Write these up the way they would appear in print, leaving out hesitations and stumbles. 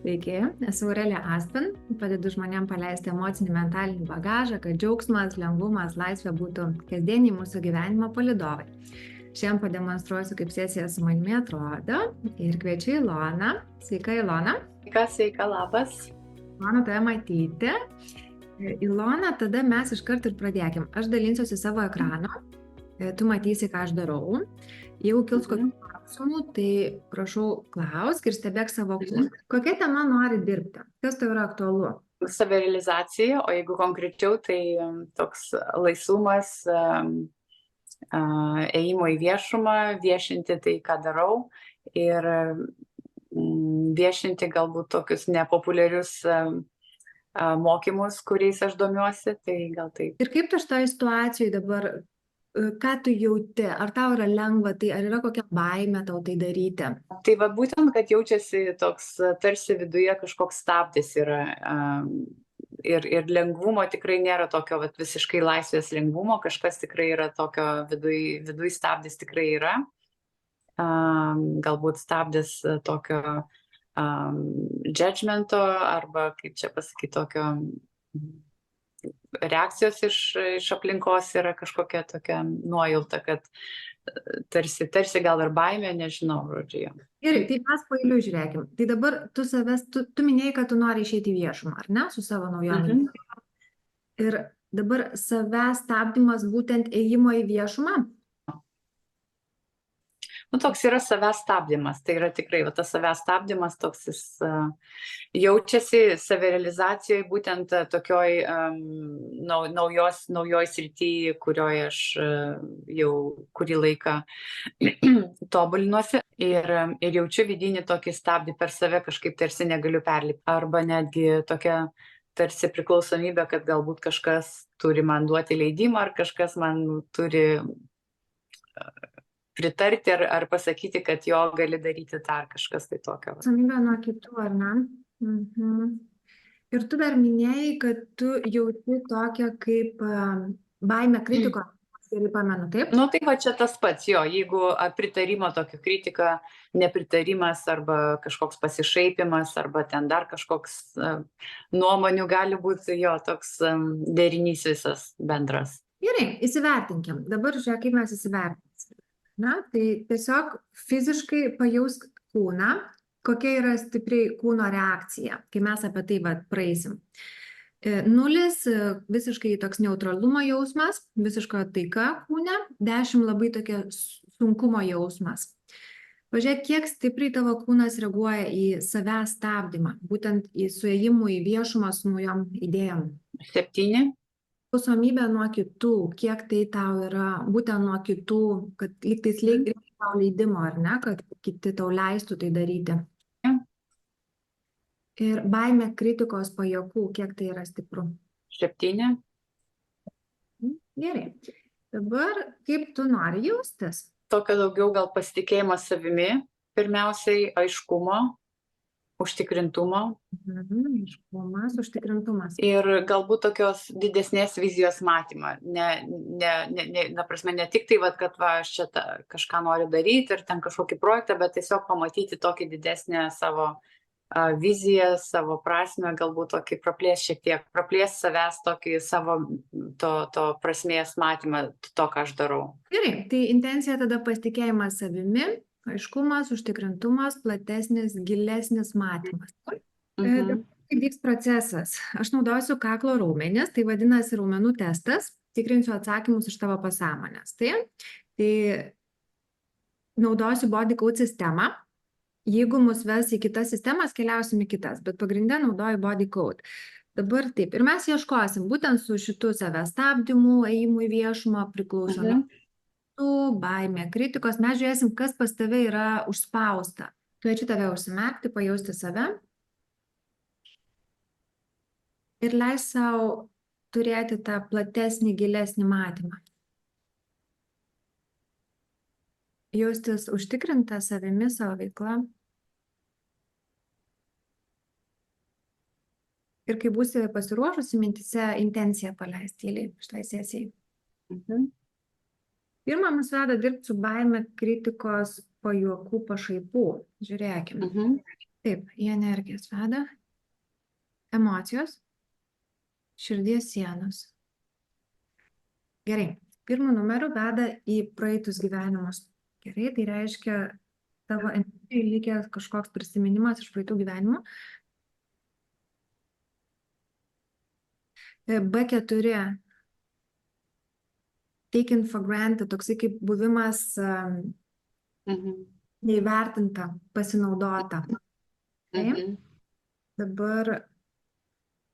Sveiki, esu Aurelija Aspen, padedu žmonėms paleisti emocinį mentalinį bagažą, kad džiaugsmas, lengvumas, laisvė būtų kasdieniai mūsų gyvenimo palydovai. Šiandien pademonstruosiu, kaip sesija su manimi atrodo ir kviečiu Iloną. Sveika, Ilona. Sveika, labas. Mano tave matyti. Ilona, tada mes iškart ir pradėkim. Aš dalinsiuosi savo ekranu, tu matysi, ką aš darau. Jeigu kils kokių klausimų, tai prašau klausk ir stebėk savo kūną. Kokia tema nori dirbti? Kas tau yra aktualu? Savirealizacija, o jeigu konkrečiau, tai toks laisvumas, ėjimo į viešumą, viešinti tai, ką darau ir viešinti galbūt tokius nepopuliarius mokymus, kuriais aš domiuosi, tai gal taip. Ir kaip tu šitoje situacijoje dabar, ką tu jauti? Ar tau yra lengva tai, ar yra kokia baimė tau tai daryti? Tai va būtent, kad jaučiasi toks tarsi viduje kažkoks stabdis yra ir lengvumo tikrai nėra tokio visiškai laisvės lengvumo, kažkas tikrai yra tokio viduj stabdis tikrai yra. Galbūt stabdis tokio judgmento arba, kaip čia pasakyti, tokio reakcijos iš aplinkos yra kažkokia tokia nuojauta, kad tarsi gal ir baimė, nežinau, žodžiu. Gerai, tai mes pailiui žiūrėkim. Tai dabar tu minėjai, kad tu nori išeiti į viešumą, ar ne, su savo naujom. Ir dabar savęs stabdymas būtent ėjimo į viešumą? Toks yra savęs stabdymas, tai yra tikrai, tas savęs stabdymas toks jis jaučiasi savirealizacijoje, būtent tokioj naujoj srityje, kurioje aš jau kurį laiką tobulinuosi ir jaučiu vidinį tokį stabdį per save, kažkaip tarsi negaliu perlipti, arba netgi tokia tarsi priklausomybė, kad galbūt kažkas turi man duoti leidimą, ar kažkas man turi pritarti ar pasakyti, kad jo gali daryti tą ar kažkas tai tokio. Priklausomybė nuo kitų, ar ne? Ir tu dar minėjai, kad tu jauti tokią kaip baimę kritikos, gerai pamenu, taip? Tai va čia tas pats, jeigu pritarimo tokio kritika, nepritarimas arba kažkoks pasišaipimas, arba ten dar kažkoks nuomonių gali būti toks derinys visas bendras. Gerai, įsivertinkim. Dabar žiūrėk, kaip mes įsivertinsim. Tai tiesiog fiziškai pajausk kūną, kokia yra stipriai kūno reakcija, kai mes apie tai praeisim. 0 visiškai toks neutralumo jausmas, visiška taika kūne, 10 labai tokia sunkumo jausmas. Pažiūrėk, kiek stipriai tavo kūnas reaguoja į savęs stabdymą, būtent į suėjimų į viešumą su naujom idėjom. 7. Priklausomybė nuo kitų, kiek tai tau yra, būtent nuo kitų, kad lygtais reikia tau leidimo, ar ne, kad kiti tau leistų tai daryti. Ir baimė kritikos pajėgų, kiek tai yra stipru. 7. Gerai. Dabar kaip tu nori jaustis? Tokio daugiau gal pasitikėjimo savimi, pirmiausiai aiškumo, užtikrintumo. Aiškumas, užtikrintumas. Ir galbūt tokios didesnės vizijos matymą. Ne tik tai, kad aš čia kažką noriu daryti ir ten kažkokį projektą, bet tiesiog pamatyti tokį didesnę savo viziją, savo prasmę, galbūt tokį praplės savęs tokį savo to prasmės matymą, to, ką aš darau. Gerai, tai intencija tada pasitikėjimas savimi, aiškumas, užtikrintumas, platesnis, gilesnis matymas. Kaip vyks procesas? Aš naudosiu kaklo raumenis, tai vadinasi raumenų testas, tikrinsiu atsakymus iš tavo pasąmonės. Tai naudosiu body code sistemą. Jeigu mus ves į kitas sistemas, keliausim į kitas, bet pagrinde naudoju body code. Dabar taip, ir mes ieškosim būtent su šitu savęs stabdymu, ėjimu į viešumą, priklausomybė, baimė, kritikos, mes žiūrėsim, kas pas tave yra užspausta. Kviečiu tave užsimerkti, pajausti save ir leis sau turėti tą platesnį, gilesnį matymą. Jaustis užtikrinta savimi, savo veikla. Ir kai būsi pasiruošusi mintyse intenciją paleisti tyliai šitai sesijai. Pirmą mus veda dirbti su baime, kritikos, pajuokų, pašaipų. Žiūrėkime. Taip, į energijas veda emocijos, širdies sienos. Gerai, pirmu numeriu veda į praeitus gyvenimus. Gerai, tai reiškia tavo energijai likęs kažkoks prisiminimas iš praeitų gyvenimų. B4 taken for granted, toksai kaip buvimas neįvertinta, pasinaudota. Mhm. Dabar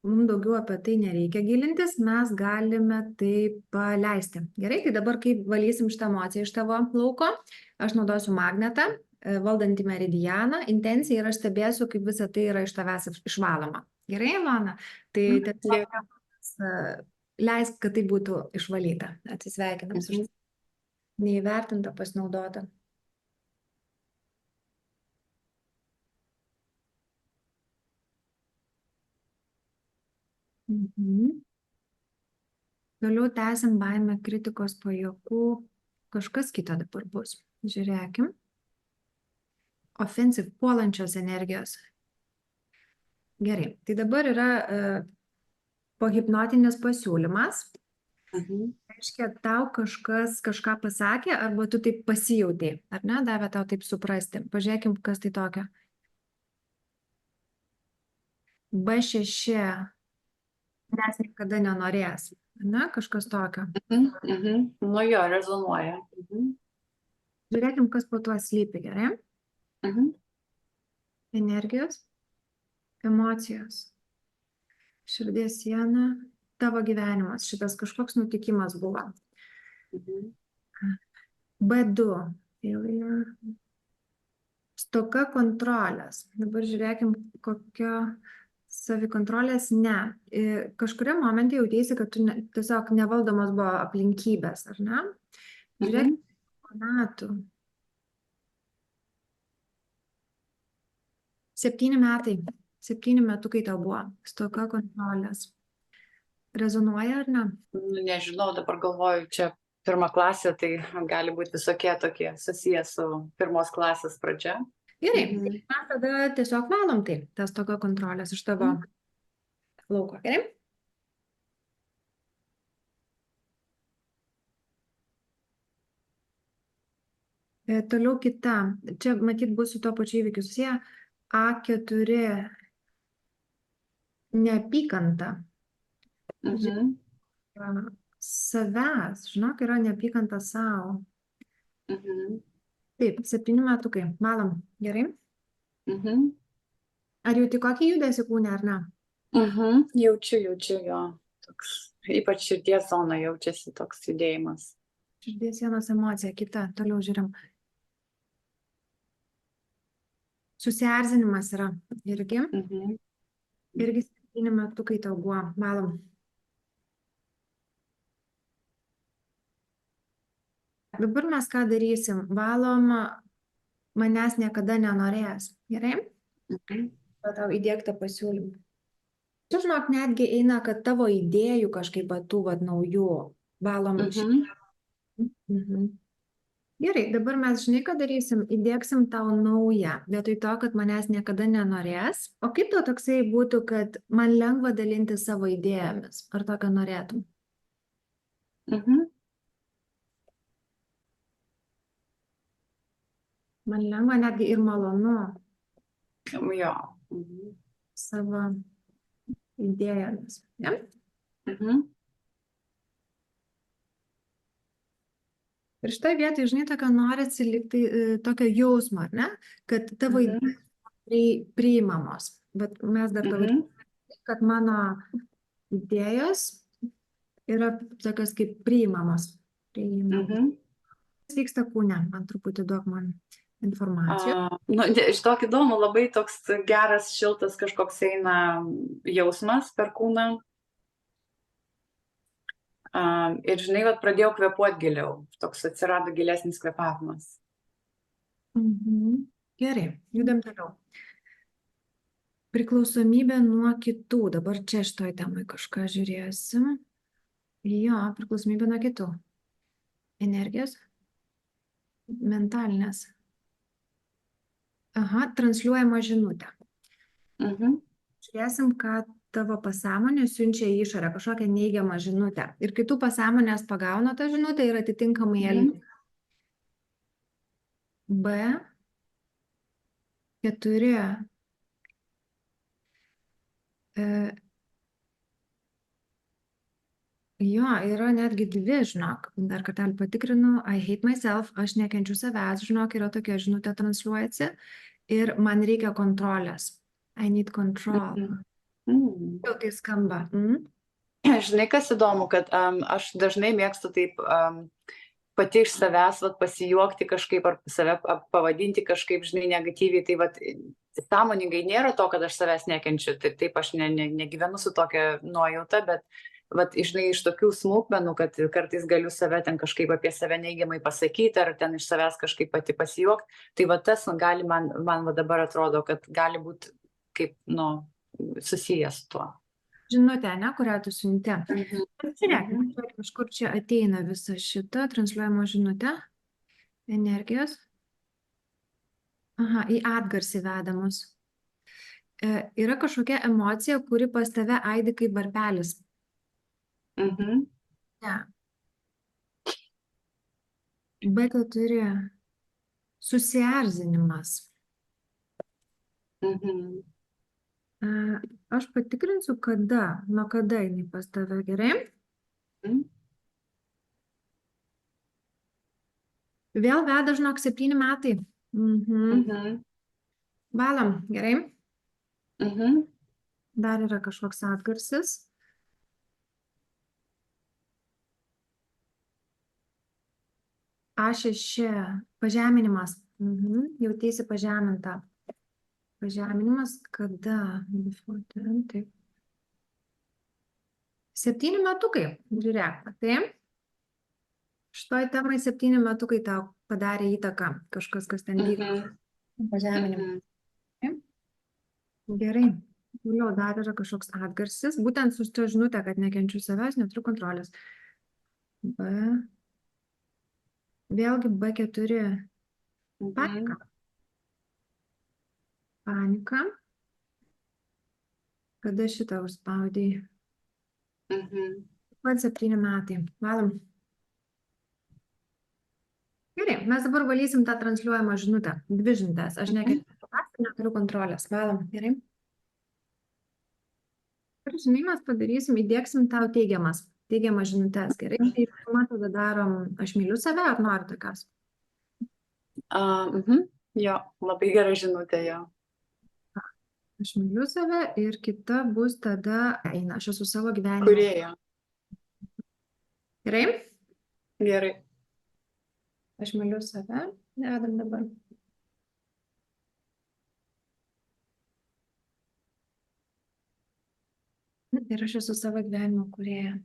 mums daugiau apie tai nereikia gilintis, mes galime tai paleisti. Gerai, tai dabar kaip valysim šitą emociją iš tavo lauko, aš naudosiu magnetą, valdantį meridianą, intencija ir aš stebėsiu, kaip visa tai yra iš tavęs išvaloma. Gerai, Ilona? Tai tiesiog leisk, kad tai būtų išvalyta. Atsisveikinam su neįvertinta, pasinaudota. Toliau tęsim baimę, kritikos, pajuokų. Kažkas kito dabar bus. Žiūrėkim. Offensive, puolančios energijos. Gerai, tai dabar yra pohipnotinis pasiūlymas. Reiškia, tau kažkas kažką pasakė, arba tu taip pasijautei, ar ne, davė tau taip suprasti. Pažiūrėkim, kas tai tokio. B6, nes niekada nenorės, ne, kažkas tokio. Nu jo, rezonuoja. Žiūrėkim, kas po tuo slypi, gerai? Energijos, emocijos, širdies siena, tavo gyvenimas, šitas kažkoks nutikimas buvo. B2, stoka kontrolės. Dabar žiūrėkim, kokio savikontrolės ne. Kažkuriam momente jautėsi, kad tu tiesiog nevaldomas buvo aplinkybės, ar ne? Žiūrėkim, metų. 7 metai. 7 metukai tau buvo. Stoka kontrolės. Rezonuoja, ar ne? Nežinau, dabar galvoju, čia 1 klasė, tai gali būti visokie tokie susiję su 1 klasės pradžia. Gerai, mes tada tiesiog valom tai, tas stoka kontrolės iš tavo lauko, gerai? Toliau kita, čia matyt bus su to pačiu įvykiu susiję, A4 neapykanta. Savęs, žinok, yra neapykanta savo. Taip, 7 metukai, valom, gerai? Ar jauti kokį judesį kūne, ar ne? Jaučiu jo. Toks, ypač širdies zona jaučiasi toks judėjimas. Širdies sienos emocija, kita, toliau žiūrim. Susierzinimas yra irgi. Irgi 7 metukai tau buvo, valom. Dabar mes ką darysim? Valom, manęs niekada nenorės, gerai? Tau įdiegtą pasiūlymą. Čia, žinok, netgi eina, kad tavo idėjų kažkaip tų naujų valom. Gerai, dabar mes žinai, ką darysim, įdiegsim tau naują, vietoj to, kad manęs niekada nenorės. O kaip to toksai būtų, kad man lengva dalinti savo idėjomis? Ar tokio norėtum? Man lengva netgi ir malonu Jo. savo idėjomis. Ja? Ir šitoj vietoj, žinai, tokio norisi likti tokio jausmo, ar ne? Kad tavo idėjos priimamos. Bet mes dar kad mano idėjos yra tokios kaip priimamos. Kas vyksta kūne? Man truputį duok man informacijos. Žinok, įdomu, labai toks geras, šiltas kažkoks eina jausmas per kūną. Ir žinai, pradėjau kvėpuoti giliau. Toks atsirado gilesnis kvėpavimas. Gerai, judam toliau. Priklausomybė nuo kitų. Dabar čia šitoj temai kažką žiūrėsim. Jo, priklausomybė nuo kitų. Energijos. Mentalinės. Aha, transliuojama žinutė. Mhm. Žiūrėsim, ką tavo pasąmonė siunčia į išorę, kažkokią neigiamą žinutę. Ir kai tu pasąmonės pagauna tą žinutę ir atitinkamai elgiasi. B4. Jo, yra netgi dvi, žinok. Dar kartelį patikrinu. I hate myself, aš nekenčiu savęs, žinok, yra tokia žinutė transliuojasi. Ir man reikia kontrolės. I need control. Jau tai skamba. Žinai, kas įdomu, kad aš dažnai mėgstu taip pati iš savęs pasijuokti kažkaip ar save pavadinti kažkaip, žinai, negatyviai. Tai sąmoningai nėra to, kad aš savęs nekenčiu. Taip aš negyvenu su tokia nuojauta, bet žinai, iš tokių smulkmenų, kad kartais galiu save ten kažkaip apie save neigiamai pasakyti ar ten iš savęs kažkaip pati pasijuokti. Tai tas gali man dabar atrodo, kad gali būti kaip, susijęs su tuo. Žinutė, ne, kurią tu siunti. Žiūrėk, kažkur čia ateina visa šita transliuojama žinutė. Energijos. Aha, į atgarsį vedamus. Yra kažkokia emocija, kuri pas tave aidi kaip varpelis. Ne. B4. Susierzinimas. Aš patikrinsiu, kada, nuo kada jinai pas tave, gerai? Vėl veda, žinok, 7 metai. Valam, gerai? Dar yra kažkoks atgarsis. A6, pažeminimas. Jautiesi pažeminta. Pažeminimas kada? Taip. 7 metukai, žiūrėk, taip? Šitoj temai 7 metukai tau padarė įtaką kažkas, kas ten vyko. Pažeminimas. Gerai. Toliau dar yra kažkoks atgarsis. Būtent su šita žinutė, kad nekenčiu savęs, neturiu kontrolės. Vėlgi B4. Panika. Panika. Kada šitą užspaudai? Pat 7 metai. Valom. Gerai, mes dabar valysim tą transliuojamą žinutę. 2 žinutės. Aš neturiu kontrolės. Valom. Gerai. Ir žinai, mes padarysim, įdėksim tau teigiamas žinutės. Gerai. Tai pirmą tada darom, aš myliu save, ar nori tokios? Jo, labai gera žinutė, jo. Aš myliu save ir kita bus tada, aš esu savo gyvenimo. Kūrėja. Gerai? Gerai. Aš myliu save, dedam dabar. Ir aš esu savo gyvenimo kūrėja.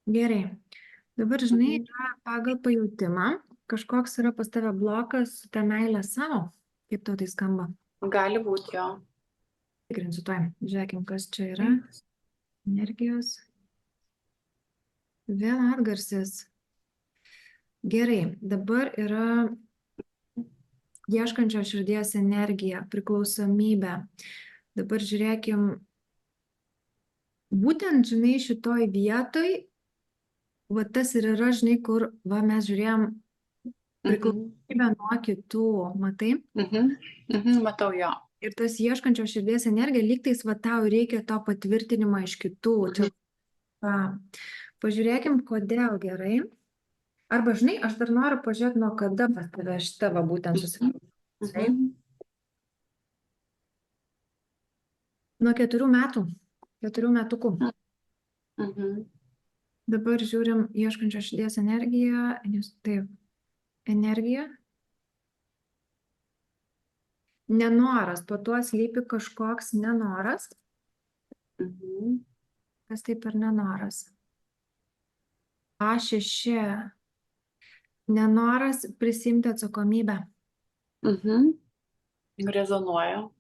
Gerai. Dabar, žinai, yra pagal pajautimą, kažkoks yra pas tave blokas su ta meilė savo. Kaip tau tai skamba? Gali būti, jo. Tikrinsiu tuoj. Žiūrėkim, kas čia yra. Energijos. Vėl atgarsis. Gerai. Dabar yra ieškančio širdies energija, priklausomybė. Dabar žiūrėkim. Būtent, žinai, šitoj vietoj tas ir yra, žinai, kur mes žiūrėjom priklausomybę nuo kitų, matai? Matau, jo. Ir tas ieškančio širdies energija, lygtais tau reikia to patvirtinimo iš kitų. Pažiūrėkim, kodėl, gerai. Arba, žinai, aš dar noriu pažiūrėti, nuo kada pas tave šitą būtent susitikti. Nuo 4 metų. 4 metukų. Dabar žiūrim ieškančio širdies energiją. Taip, energija. Nenoras, po tuo slypi kažkoks nenoras. Kas taip ir nenoras? A6. Nenoras prisimti atsakomybę. Rezonuoja.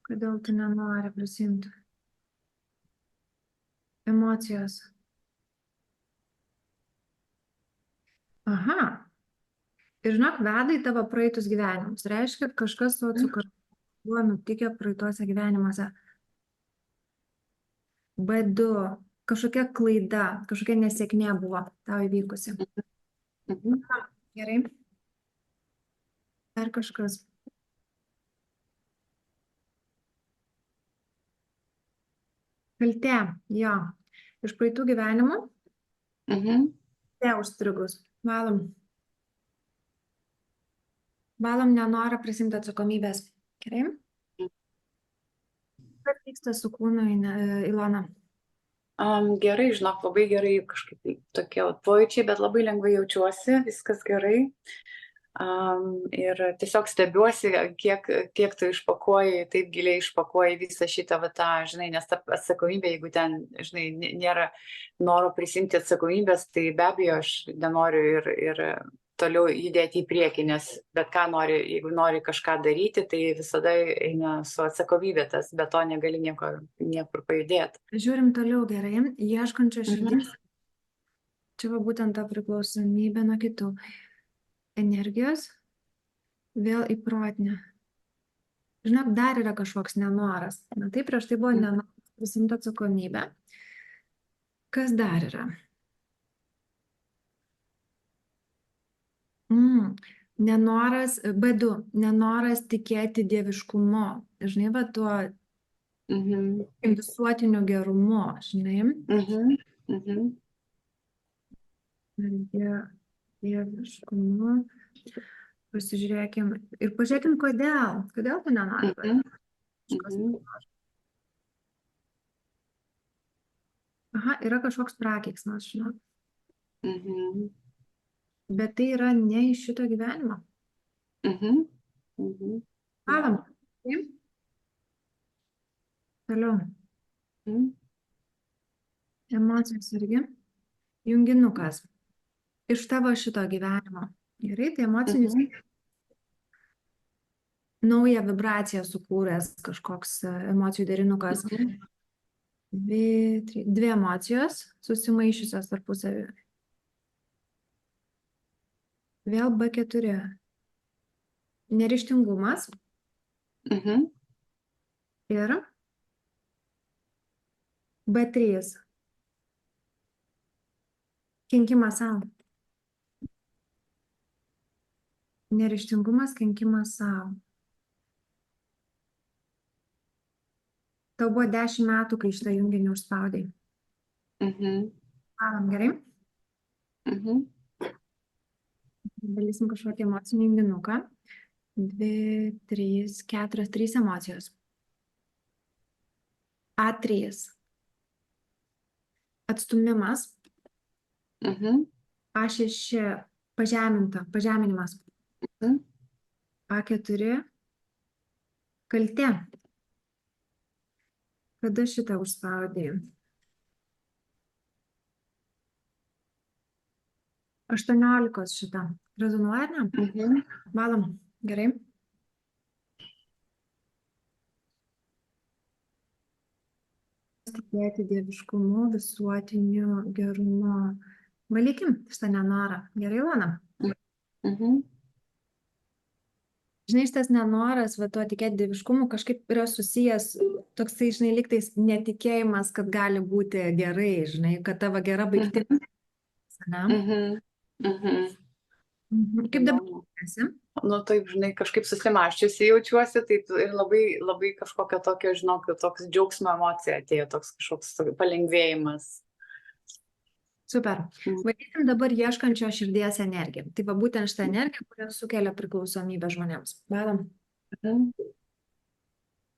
Kodėl tu nenori prisimti? Emocijos. Aha. Ir žinok, veda į tavo praeitus gyvenimus. Reiškia, kad kažkas su cukraus buvo nutikę praeituose gyvenimuose. B2. Kažkokia klaida, kažkokia nesėkmė buvo tau įvykusi. Mhm. Gerai. Dar kažkas. Kaltė, jo. Iš praeitų gyvenimų, Mhm. te užstrigus. Valom. Valom nenorą prisimti atsakomybės. Gerai. Kas vyksta su kūnu, Ilona? Gerai, žinok, labai gerai, kažkaip tokie pojūčiai, bet labai lengvai jaučiuosi, viskas gerai. Ir tiesiog stebiuosi, kiek tu išpakuoji, taip giliai išpakuoji visą šitą, va, tą, žinai, nes ta atsakomybė, jeigu ten, žinai, nėra noro prisimti atsakomybės, tai be abejo aš nenoriu ir toliau judėti į priekį, nes bet ką nori, jeigu nori kažką daryti, tai visada eina su atsakomybė, tas, be to negali niekur pajudėti. Žiūrim toliau gerai. Ieškančio širdies. Čia va būtent ta priklausomybė nuo kitų energijos. Vėl į protinę. Žinok, dar yra kažkoks nenoras. Na taip, prieš tai buvo nenoras prisimti atsakomybę. Kas dar yra? Nenoras, B2, nenoras tikėti dieviškumu. Žinai, va tuo visuotiniu gerumu, žinai. Dieviškumu. Pasižiūrėkim. Ir pažiūrėkim, kodėl. Kodėl tu nenori? Aha, yra kažkoks prakeiksmas, žinau. Bet tai yra ne iš šito gyvenimo. Valam. Toliau. Emocijos irgi. Junginukas. Iš tavo šito gyvenimo. Gerai, tai emocinis. Naują vibraciją sukūręs kažkoks emocijų derinukas. Dvi emocijos susimaišysios tarpusavy. Vėl B4. Neryžtingumas. Ir B3. Kenkimas savo. Neryžtingumas, kenkimas savo. Tau buvo 10 metų, kai šitą junginį užspaudai. Valam, gerai? Dalysim kažkokį emocinį junginuką. 2, 3, 4, 3 emocijos. A3. Atstumimas. A6 pažeminimas. A4 kaltė. Kada šitą užspaudai? 18 šitą. Rezonuoja, ar ne? Valam. Gerai. Tikėti dieviškumu, visuotiniu gerumu. Valykim šitą nenorą. Gerai, Ilona? Žinai, šitas nenoras, va, tuo tikėti dieviškumu kažkaip yra susijęs toksai, žinai, lygtais netikėjimas, kad gali būti gerai, žinai, kad tavo gera baigtis. Kaip dabar esi? Nu, taip, žinai, kažkaip susimaščiusi jaučiuosi, tai ir labai kažkokia tokia, žinok, toks džiaugsmo emocija atėjo, toks kažkoks palengvėjimas. Super. Vadysim dabar ieškančio širdies energiją. Tai va būtent šitą energiją, kurią sukelia priklausomybę žmonėms. Valam.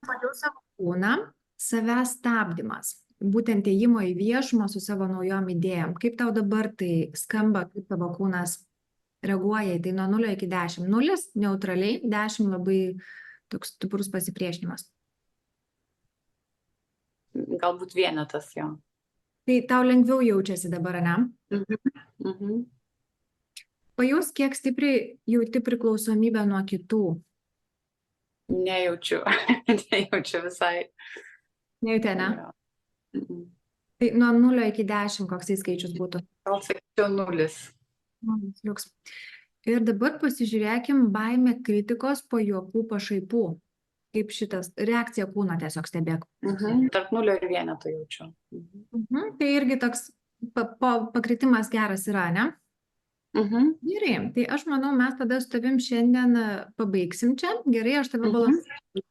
Pagal savo kūną, savęs stabdymas. Būtent ėjimo į viešumą su savo naujom idėjom. Kaip tau dabar tai skamba, kaip tavo kūnas reaguoja į tai nuo 0 iki 10. 0 neutraliai, 10 labai toks stiprus pasipriešinimas. Galbūt vienetas jo. Tai tau lengviau jaučiasi dabar, ne? Pajaus, kiek stipriai jauti priklausomybę nuo kitų. Nejaučiu. Nejaučiu visai. Nejauti, ne? Tai nuo 0 iki 10 koks tai skaičius būtų? Gal sakyčiau 0. Liuks. Ir dabar pasižiūrėkim baimė kritikos po juokų pašaipų. Kaip šitas reakcija kūno tiesiog stebėk. Tarp 0 ir 1 jaučiu. Tai irgi toks pakritimas geras yra, ne? Gerai, tai aš manau, mes tada su tavim šiandien pabaigsim čia. Gerai, aš tave balansuosiu.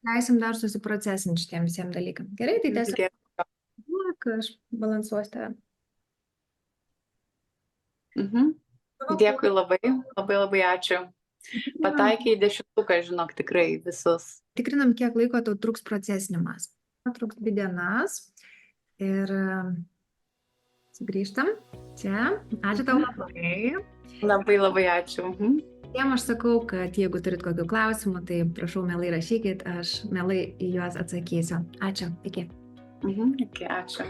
Leisim dar susiprocesinti šitiem visiems dalykam. Gerai, tai tiesiog aš balansuosiu tave. Dėkui labai, labai labai ačiū. Pataikiai į 10, žinok, tikrai visus. Tikrinam, kiek laiko tau truks procesinimas. Truks 2 dienas. Ir sugrįžtam čia. Ačiū tau labai. Labai labai ačiū. Tiem aš sakau, kad jeigu turit kokių klausimų, tai prašau, mielai rašykit, aš mielai į juos atsakysiu. Ačiū. Iki. Iki, ačiū.